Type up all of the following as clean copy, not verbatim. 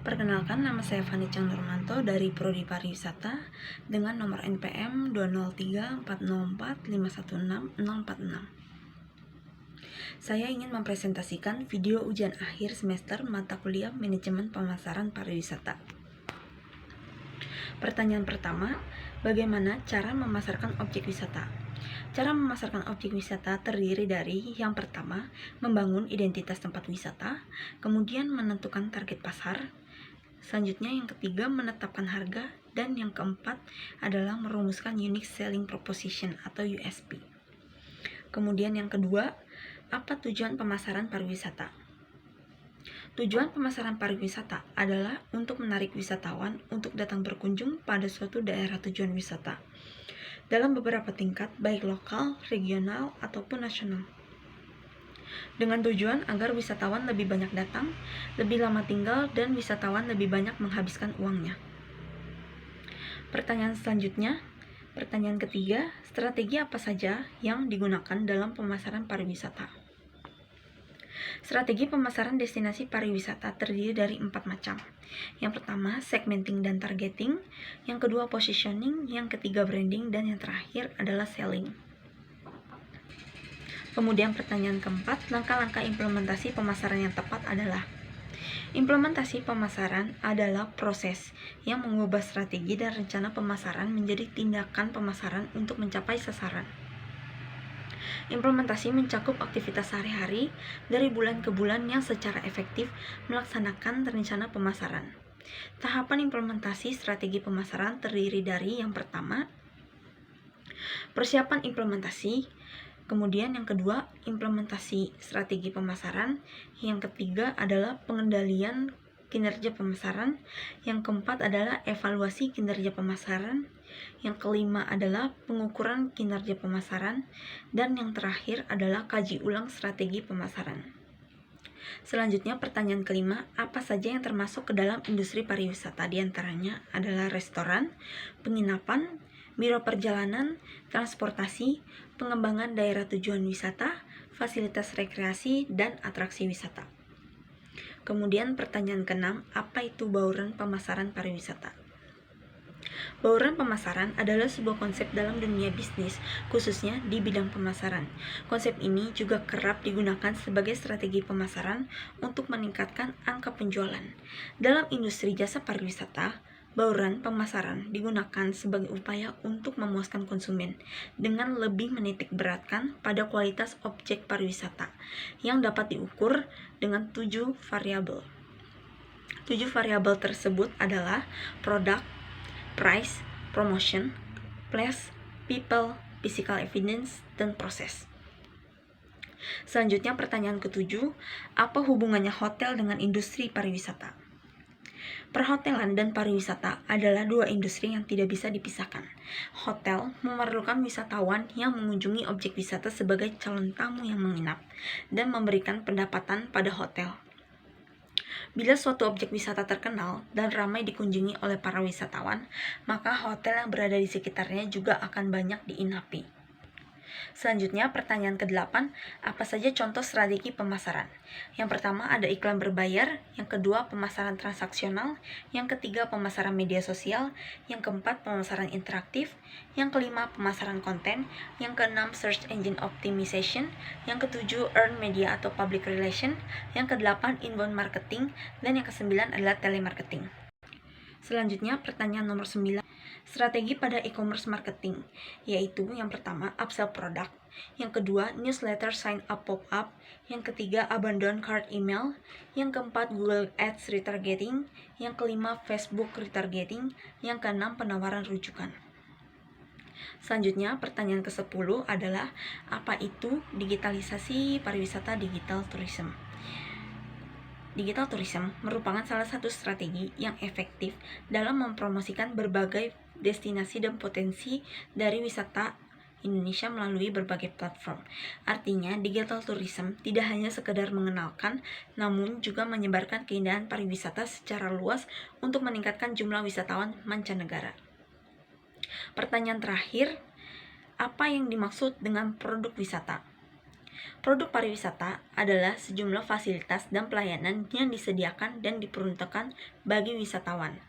Perkenalkan, nama saya Fani Chang Nurmanto dari Prodi Pariwisata dengan nomor NPM 2034045160046. Saya ingin mempresentasikan video ujian akhir semester mata kuliah Manajemen Pemasaran Pariwisata. Pertanyaan pertama, bagaimana cara memasarkan objek wisata? Cara memasarkan objek wisata terdiri dari yang pertama, membangun identitas tempat wisata, kemudian menentukan target pasar, selanjutnya yang ketiga menetapkan harga, dan yang keempat adalah merumuskan unique selling proposition atau USP. Kemudian yang kedua, apa tujuan pemasaran pariwisata? Tujuan pemasaran pariwisata adalah untuk menarik wisatawan untuk datang berkunjung pada suatu daerah tujuan wisata dalam beberapa tingkat, baik lokal, regional, ataupun nasional. Dengan tujuan agar wisatawan lebih banyak datang, lebih lama tinggal, dan wisatawan lebih banyak menghabiskan uangnya. Pertanyaan selanjutnya, pertanyaan ketiga, strategi apa saja yang digunakan dalam pemasaran pariwisata? Strategi pemasaran destinasi pariwisata terdiri dari 4 macam. Yang pertama, segmenting dan targeting, yang kedua, positioning, yang ketiga, branding, dan yang terakhir adalah selling. Kemudian pertanyaan keempat, langkah-langkah implementasi pemasaran yang tepat adalah: implementasi pemasaran adalah proses yang mengubah strategi dan rencana pemasaran menjadi tindakan pemasaran untuk mencapai sasaran. Implementasi mencakup aktivitas sehari-hari dari bulan ke bulan yang secara efektif melaksanakan rencana pemasaran. Tahapan implementasi strategi pemasaran terdiri dari yang pertama, persiapan implementasi, kemudian yang kedua, implementasi strategi pemasaran, yang ketiga adalah pengendalian kinerja pemasaran, yang keempat adalah evaluasi kinerja pemasaran, yang kelima adalah pengukuran kinerja pemasaran, dan yang terakhir adalah kaji ulang strategi pemasaran. Selanjutnya pertanyaan kelima, apa saja yang termasuk ke dalam industri pariwisata? Di antaranya adalah restoran, penginapan, biro perjalanan, transportasi, pengembangan daerah tujuan wisata, fasilitas rekreasi, dan atraksi wisata. Kemudian pertanyaan keenam, apa itu bauran pemasaran pariwisata? Bauran pemasaran adalah sebuah konsep dalam dunia bisnis, khususnya di bidang pemasaran. Konsep ini juga kerap digunakan sebagai strategi pemasaran untuk meningkatkan angka penjualan. Dalam industri jasa pariwisata, bauran pemasaran digunakan sebagai upaya untuk memuaskan konsumen dengan lebih menitik beratkan pada kualitas objek pariwisata yang dapat diukur dengan 7 variabel. 7 variabel tersebut adalah produk, price, promotion, place, people, physical evidence, dan proses. Selanjutnya pertanyaan ketujuh, apa hubungannya hotel dengan industri pariwisata? Perhotelan dan pariwisata adalah dua industri yang tidak bisa dipisahkan. Hotel memerlukan wisatawan yang mengunjungi objek wisata sebagai calon tamu yang menginap dan memberikan pendapatan pada hotel. Bila suatu objek wisata terkenal dan ramai dikunjungi oleh para wisatawan, maka hotel yang berada di sekitarnya juga akan banyak diinapi. Selanjutnya, pertanyaan ke-8, apa saja contoh strategi pemasaran? Yang pertama ada iklan berbayar, yang kedua pemasaran transaksional, yang ketiga pemasaran media sosial, yang keempat pemasaran interaktif, yang kelima pemasaran konten, yang keenam search engine optimization, yang ketujuh earned media atau public relation, yang kedelapan inbound marketing, dan yang kesembilan adalah telemarketing. Selanjutnya, pertanyaan nomor 9, strategi pada e-commerce marketing, yaitu yang pertama, upsell produk, yang kedua, newsletter sign up pop-up, yang ketiga, abandon cart email, yang keempat, Google Ads retargeting, yang kelima, Facebook retargeting, yang keenam, penawaran rujukan. Selanjutnya, pertanyaan ke-10 adalah, apa itu digitalisasi pariwisata digital tourism? Digital tourism merupakan salah satu strategi yang efektif dalam mempromosikan berbagai destinasi dan potensi dari wisata Indonesia melalui berbagai platform. Artinya, digital tourism tidak hanya sekedar mengenalkan, namun juga menyebarkan keindahan pariwisata secara luas untuk meningkatkan jumlah wisatawan mancanegara. Pertanyaan terakhir, apa yang dimaksud dengan produk wisata? Produk pariwisata adalah sejumlah fasilitas dan pelayanan yang disediakan dan diperuntukkan bagi wisatawan,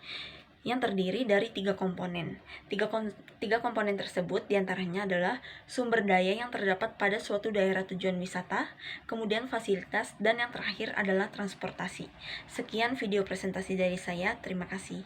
yang terdiri dari 3 komponen. Tiga komponen tersebut diantaranya adalah sumber daya yang terdapat pada suatu daerah tujuan wisata, kemudian fasilitas, dan yang terakhir adalah transportasi. Sekian video presentasi dari saya, terima kasih.